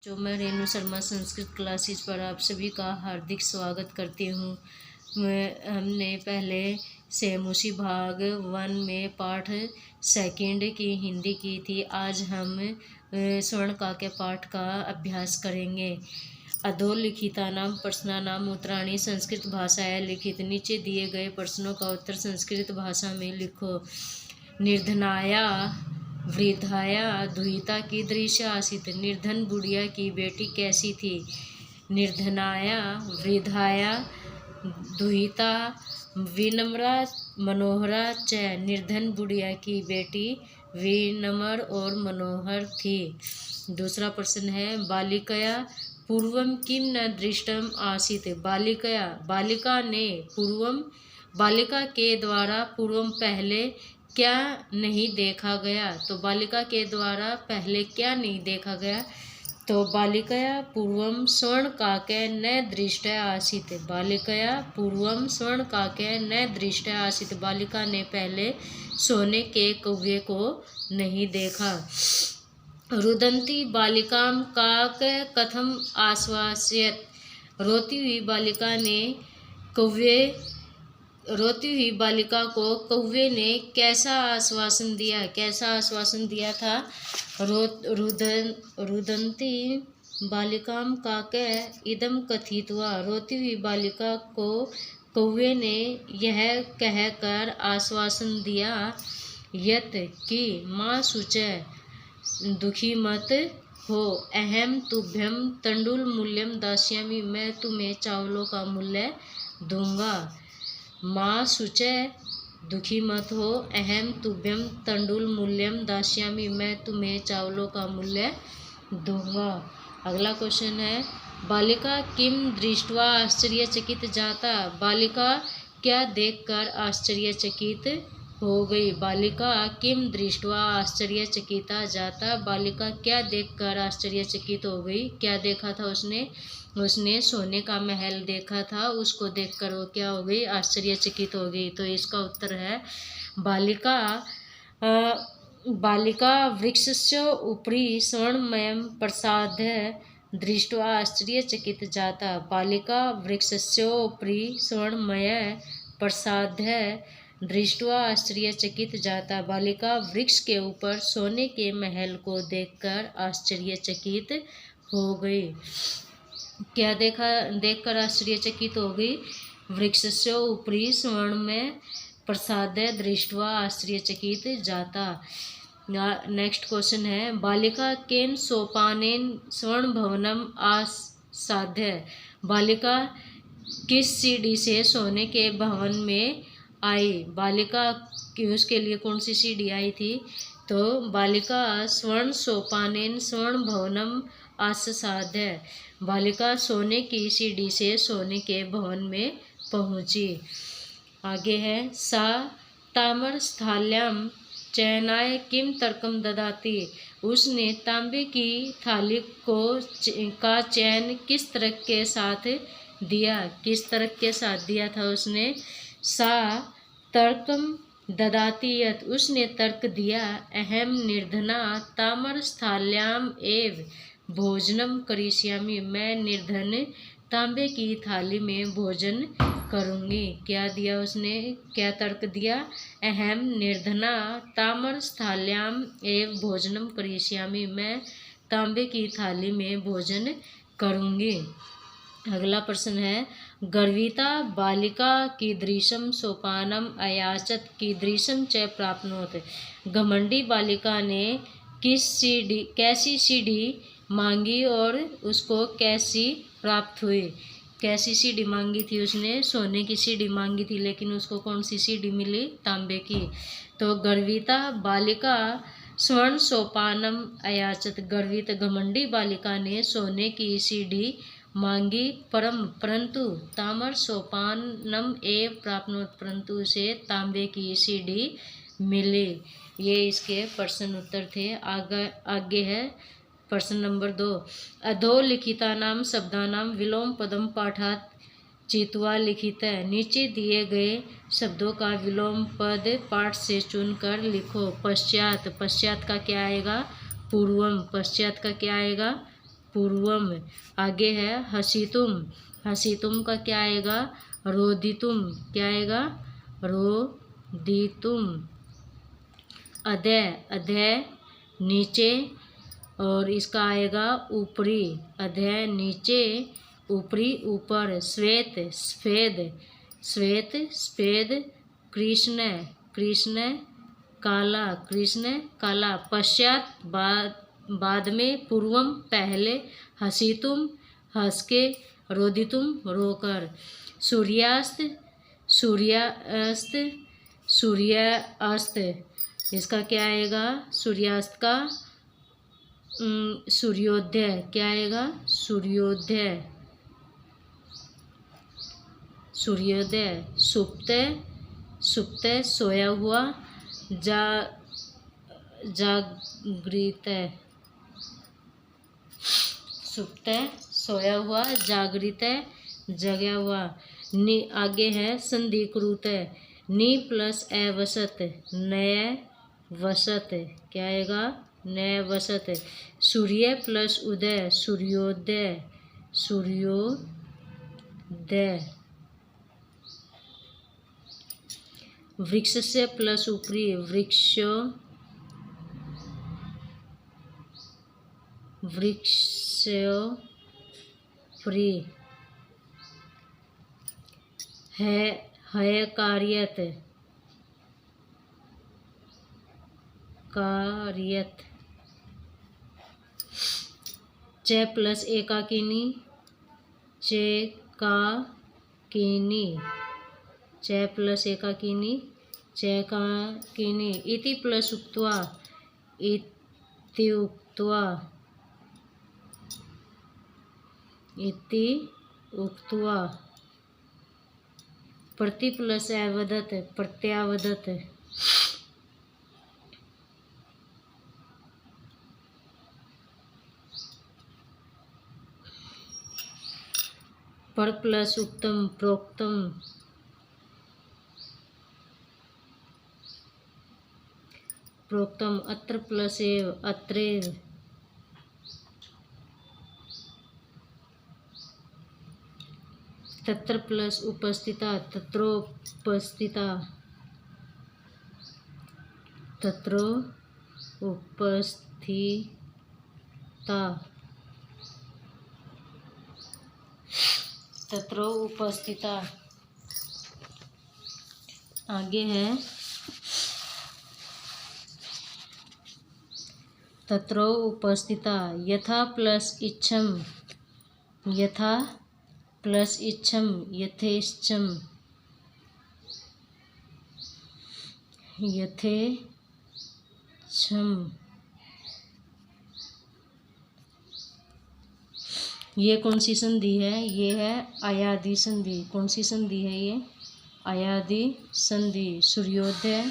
जो मैं रेणु शर्मा संस्कृत क्लासेस पर आप सभी का हार्दिक स्वागत करती हूँ। हमने पहले से मुसी भाग 1 में पाठ सेकंड की हिंदी की थी। आज हम स्वर्णका के पाठ का अभ्यास करेंगे। अधोलिखितानां प्रश्नानाम् उत्तराणि संस्कृत भाषाया लिखित। नीचे दिए गए प्रश्नों का उत्तर संस्कृत भाषा में लिखो। निर्धनाया वृद्धाया दुहिता कीदृशी आसीत्। निर्धन बुढ़िया की बेटी कैसी थी। निर्धनाया वृद्धाया दुहिता विनम्रा मनोहरा च। निर्धन बुढ़िया की बेटी विनम्र और मनोहर थी। दूसरा प्रश्न है बालिकया पूर्वम किम न दृष्टम आसीत्। बालिका ने पूर्वम बालिका के द्वारा पूर्वम पहले क्या नहीं देखा गया। तो बालिका के द्वारा पहले क्या नहीं देखा गया। तो बालिकया पूर्वम स्वर्णकाके न दृष्टा आसीत्। बालिकया पूर्वम स्वर्णकाके न दृष्टा आसीत्। बालिका ने पहले सोने के कौवे को नहीं देखा। रुदन्ती बालिकां काक कथम आश्वासयत्। रोती हुई बालिका को कौवे ने कैसा आश्वासन दिया था। रुदन्ती बालिकां काके इदं कथित्वा। रोती हुई बालिका को कौवे ने यह कहकर आश्वासन दिया यत कि माँ शुचे दुखी मत हो। अहम तुभ्यं तंडुल मूल्यम दास्यामि। मैं तुम्हें चावलों का मूल्य दूंगा। माँ शुचे दुखी मत हो। अहम तुभ्यम तंडुल मूल्यम दास्यामि। मैं तुम्हें चावलों का मूल्य दूंगा। अगला क्वेश्चन है बालिका किम दृष्ट्वा आश्चर्यचकित जाता। बालिका क्या देखकर आश्चर्यचकित हो गई। बालिका किम दृष्ट्वा आश्चर्यचकिता जाता। बालिका क्या देखकर आश्चर्यचकित हो गई। क्या देखा था उसने सोने का महल देखा था। उसको देखकर वो क्या हो गई आश्चर्यचकित हो गई। तो इसका उत्तर है बालिका वृक्षस्य उपरि स्वर्णमयं प्रसाद्य दृष्ट्वा आश्चर्यचकित जाता। बालिका वृक्षस्य उपरि स्वर्णमय प्रसाद्य दृष्ट्वा आश्चर्यचकित जाता। बालिका वृक्ष के ऊपर सोने के महल को देखकर आश्चर्यचकित हो गई। क्या देखकर आश्चर्यचकित हो गई। वृक्षस्य उपरि स्वर्णमय प्रसाद्य दृष्ट्वा आश्चर्यचकित जाता। नेक्स्ट क्वेश्चन है बालिका केन सोपानेन स्वर्ण भवनम आसाद्य। बालिका किस सीढ़ी से सोने के भवन में आई। बालिका की उसके लिए कौन सी सीढ़ी आई थी। तो बालिका स्वर्ण सोपानेन स्वर्ण भवनम आसाद्य। बालिका सोने की सीढ़ी से सोने के भवन में पहुंची। आगे है सा ताम्र स्थाल्याम चयनाय किम तर्कम ददाति। उसने तांबे की थाली का चयन किस तर्क के साथ दिया था उसने। सा तर्कम ददाति यत्। उसने तर्क दिया अहम निर्धना ताम्र स्थाल्याम एव भोजनम करिष्यामि। मैं निर्धन तांबे की थाली में भोजन करूंगी। क्या तर्क दिया। अहम निर्धना ताम्र स्थाल्याम एव भोजनम करिष्यामि। मैं तांबे की थाली में भोजन करूंगी। अगला प्रश्न है गर्विता बालिका कीदृशं सोपानम अयाचत कीदृशं च प्राप्नोत। घमंडी बालिका ने कैसी सीढ़ी मांगी और उसको कैसी प्राप्त हुई। कैसी सीढ़ी मांगी थी उसने। सोने की सीढ़ी मांगी थी लेकिन उसको कौन सी सीढ़ी मिली तांबे की। तो गर्विता बालिका स्वर्ण सोपानम अयाचत। गर्वित घमंडी बालिका ने सोने की सीढ़ी मांगी परंतु ताम्र सोपानम एव प्राप्नोत। परंतु उसे तांबे की सीढ़ी मिली। ये इसके प्रश्न उत्तर थे। आगे है प्रश्न नंबर 2 अधोलिखितानां शब्दानां विलोम पदम पाठात् चित्वा लिखित है। नीचे दिए गए शब्दों का विलोम पद पाठ से चुनकर लिखो। पश्चात का क्या आएगा पूर्वम। पश्चात का क्या आएगा पूर्वम। आगे है हसीतुम, हसीतुम का क्या आएगा, रोदितुम, क्या आएगा, रोदितुम। अधे, अधे नीचे, और इसका आएगा ऊपरी, अधे नीचे, ऊपरी ऊपर। श्वेत, सफेद, श्वेत सफेद। कृष्ण, कृष्ण काला, कृष्ण काला। पश्चात, बाद में। पूर्वम पहले। हसीतुम हंस के, रोदितुम रोकर। सूर्यास्त, सूर्यास्त, सूर्यास्त, इसका क्या आएगा, सूर्यास्त का सूर्योदय, क्या आएगा, सूर्योदय, सूर्योदय। सुप्त, सुप्त सोया हुआ। जागृत, सुप्त सोया हुआ, जागृत जगा हुआ। आगे है संधिकृत, नि प्लस ए वसत, नए वसत, क्या आएगा, नए वसत। सूर्य प्लस उदय, सूर्योदय, सूर्योदय। वृक्ष से प्लस ऊपरी, वृक्षो, वृक्षोपरि। है कार्यत, कार्यत। च प्लस एकाकिनी, चेकाकिनी, च प्लस एकाकिनी, चेकाकिनी। इति प्लस उक्त्वा, इत्युक्त्वा, इति उक्त्वा। प्रति प्लस अवदत, प्रत्यावदत। पर प्लस उत्तम, प्रोक्तम। प्रोक्तम। अत्र प्लस एव, अत्रेव। तत्र प्लस उपस्थिता, तत्रोपस्थिता, तत्रोपस्थिता, तत्रोपस्थिता। आगे है तत्रोपस्थिता। यथा प्लस इच्छम, यथा प्लस इच्छम, यथेच्छम, यथेच्छम। ये कौन सी संधि है, ये है अयादि संधि। कौन सी संधि है ये, अयादि संधि। सूर्योदय,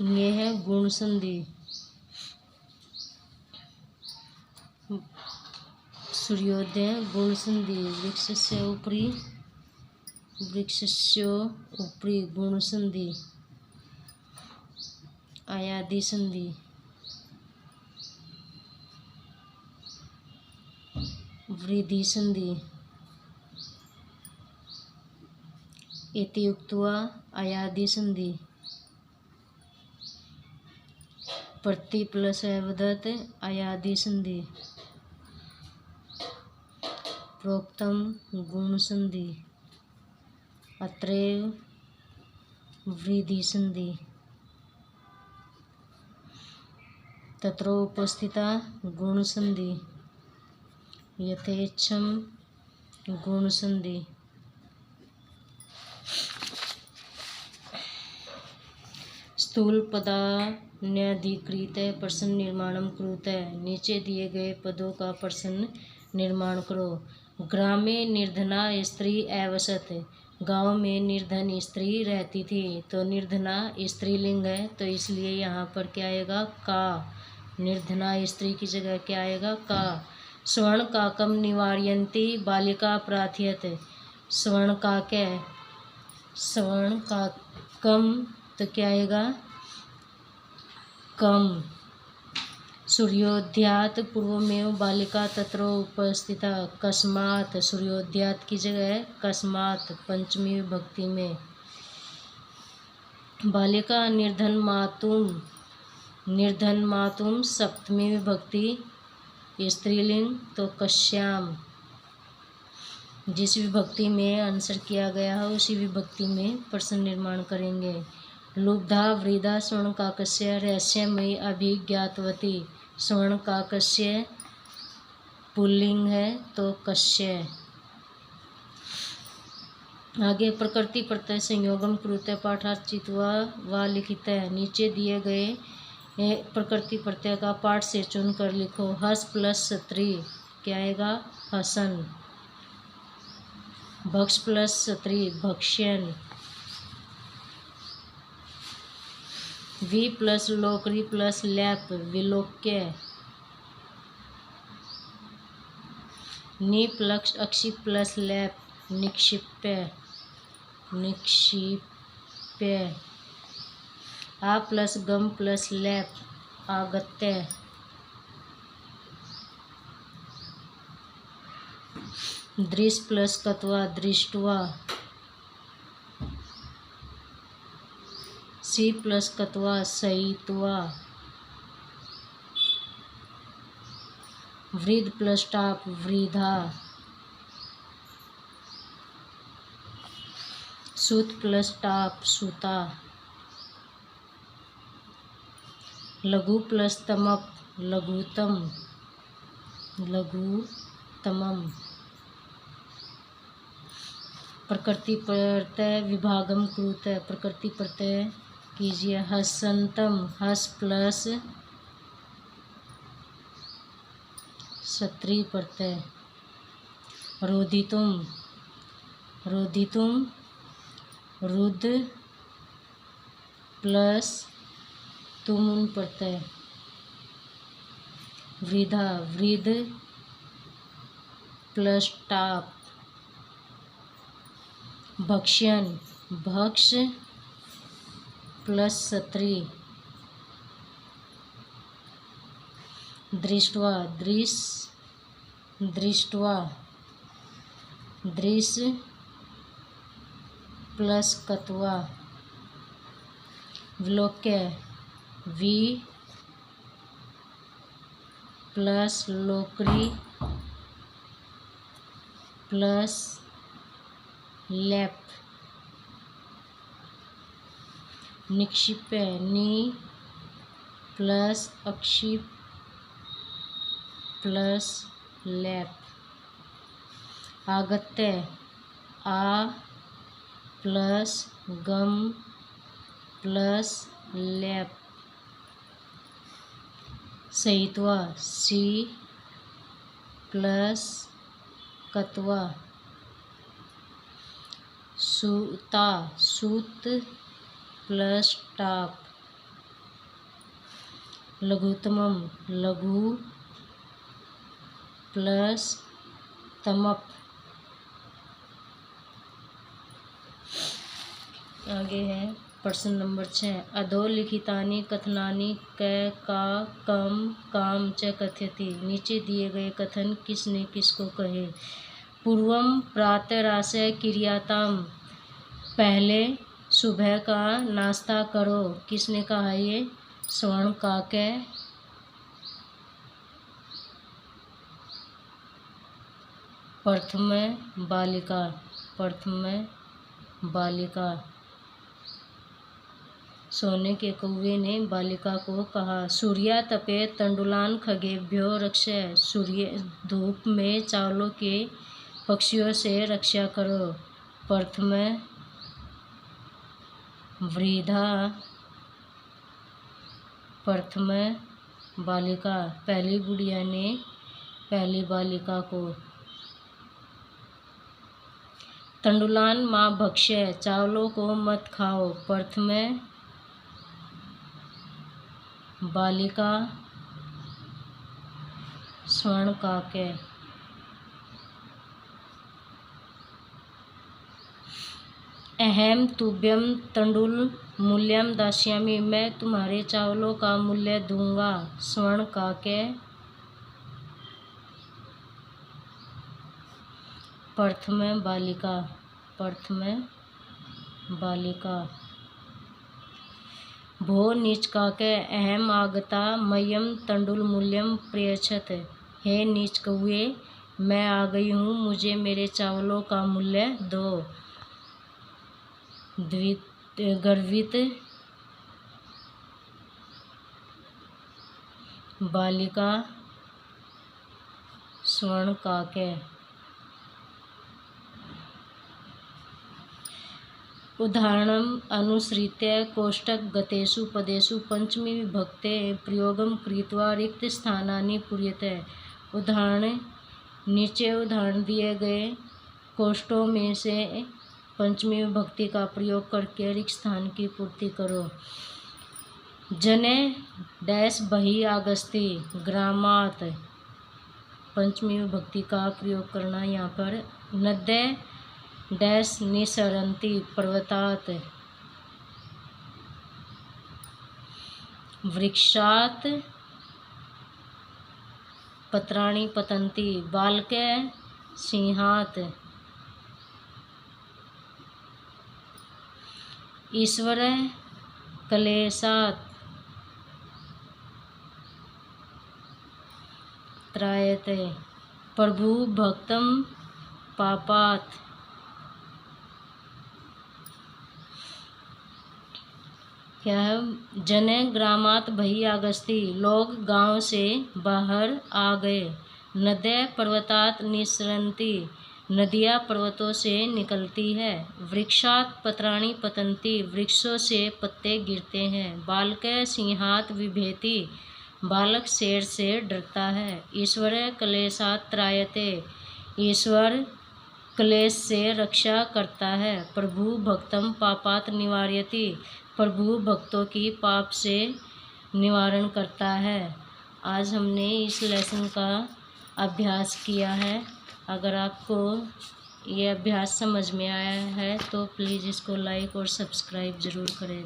ये है गुण संधि। सूर्योदय गुण संधि। वृक्ष से ऊपरी, वृक्ष से ऊपरी गुण संधि, अयादि संधि। वृद्धि संधि। इति उक्त्वा, अयादि संधि। प्रति प्लस अवदत, अयादि संधि। प्रोक्तम गुण संधि। अत्रैव वृद्धि संधि। तत्रोपस्थिता गुण संधि। यथेच्छम गुण संधि। स्थूल पदान्यधिकृत प्रश्न निर्माणम कुरुते। नीचे दिए गए पदों का प्रश्न निर्माण करो। ग्रामे निर्धना स्त्री अवसत, गांव में निर्धन स्त्री रहती थी। तो निर्धना स्त्रीलिंग है, तो इसलिए यहाँ पर क्या आएगा, का। निर्धना स्त्री की जगह क्या आएगा, का। स्वर्ण काकम निवारयन्ति बालिका प्रार्थयत, स्वर्ण काके, स्वर्ण काकम, तो क्या आएगा, कम। सूर्योदयात पूर्वमेव बालिका तत्र उपस्थिता। कस्मात् सूर्योदयात की जगह है कस्मात् पंचमी विभक्ति में। बालिका निर्धन मातुम सप्तमी विभक्ति स्त्रीलिंग तो कश्याम। जिस विभक्ति में आंसर किया गया है उसी विभक्ति में प्रश्न निर्माण करेंगे। लुब्धा वृद्धा स्वर्ण काकस्य रहस्यमयी अभिज्ञातवती। स्वर्ण काकस्य पुल्लिंग है तो कस्य। आगे प्रकृति प्रत्यय संयोगम कृत्य पाठार्थ चित्वा व लिखित है। नीचे दिए गए प्रकृति प्रत्यय का पाठ से चुनकर लिखो। हस प्लस स्त्री क्या आएगा हसन। भक्ष प्लस स्त्री भक्ष्यन। वी प्लस लोकरी प्लस लैप विलोक्य। नि प्लस अक्षि प्लस लैप निक्षिप्य। आ प्लस गम प्लस लैप आगत्य। दृश प्लस कत्वा दृष्टवा। सी प्लस कत्वा सहित्वा। वृद्ध प्लस टाप वृद्धा। सुत प्लस टाप सुता। लघु प्लस तमप लघुतम लघुतमम। प्रकृति प्रत्यय विभागम कृत है। प्रकृति प्रत्यय कीजिए। हसंतम हस प्लस सत्री प्रत्यय। रोधितुम रुद्ध प्लस तुमुन प्रत्यय। वृद्धा वृद्ध प्लस टाप। भक्ष्यन भक्ष प्लस सत्री। दृष्टवा दृष्टवा दृश प्लस कत्वा। विलोक्य वी प्लस लोकरी प्लस लैप। निक्षिप्य नी प्लस अक्षिप प्लस लैप। आगत्य आ प्लस गम प्लस लैप। सहित्वा सी प्लस कत्वा। सूता सूत प्लस टाप। लघुतमम लघु प्लस तमप। आगे है प्रश्न नंबर 6। अधोलिखितानि कथनानि क का कम काम च कथयति। नीचे दिए गए कथन किसने किसको कहे। पूर्वम प्रातराशय क्रियाताम पहले सुबह का नाश्ता करो। किसने कहा ये स्वर्ण काके। प्रथम बालिका सोने के कौवे ने बालिका को कहा। सूर्या तपे तंडुलान खगेभ्यो रक्षय। सूर्य धूप में चावलों के पक्षियों से रक्षा करो। प्रथम वृद्धा प्रथम बालिका पहली बुढ़िया ने पहली बालिका को। तंडुलान माँ भक्ष्य चावलों को मत खाओ। प्रथम बालिका स्वर्ण काके। अहम तुभ्यं तंडुल मूल्यम दास्यामि, मैं तुम्हारे चावलों का मूल्य दूंगा स्वर्ण का के। प्रथम बालिका, प्रथम बालिका। भो नीच का के अहम आगता मह्यम तंडुल मूल्यम प्रयच्छत, हे नीच कौए मैं आ गई हूँ, मुझे मेरे चावलों का मूल्य दो। गर्वित बालिका स्वर्ण का के। उदाहरणम् अनुसृत्य कोष्टक गतेषु पदेषु पंचमी विभक्ते प्रयोगम कृत्वा रिक्त स्थानानि पूर्यते। उदाहरण, नीचे उदाहरण दिए गए कोष्ठों में से पंचमी विभक्ति का प्रयोग करके रिक्त स्थान की पूर्ति करो। जने डैश बही आगस्ती ग्रामात, पंचमी विभक्ति का प्रयोग करना यहाँ पर। नद्य डैश निसरन्ति पर्वतात, वृक्षात पत्राणि पतन्ति बालके सिंहात, ईश्वर क्लेशात् त्रायते, प्रभु भक्तं पापात्। क्या है? जने ग्रामात भई आगस्ती, लोग गांव से बाहर आ गए। नद्य पर्वतात निसरन्ति, नदियाँ पर्वतों से निकलती है। वृक्षात पत्राणि पतन्ति, वृक्षों से पत्ते गिरते हैं। बालके सिंहात विभेति, बालक शेर से डरता है। ईश्वर क्लेशात् त्रायते, ईश्वर क्लेश से रक्षा करता है। प्रभु भक्तम पापात् निवारयति, प्रभु भक्तों की पाप से निवारण करता है। आज हमने इस लेसन का अभ्यास किया है। अगर आपको ये अभ्यास समझ में आया है तो प्लीज़ इसको लाइक और सब्सक्राइब ज़रूर करें।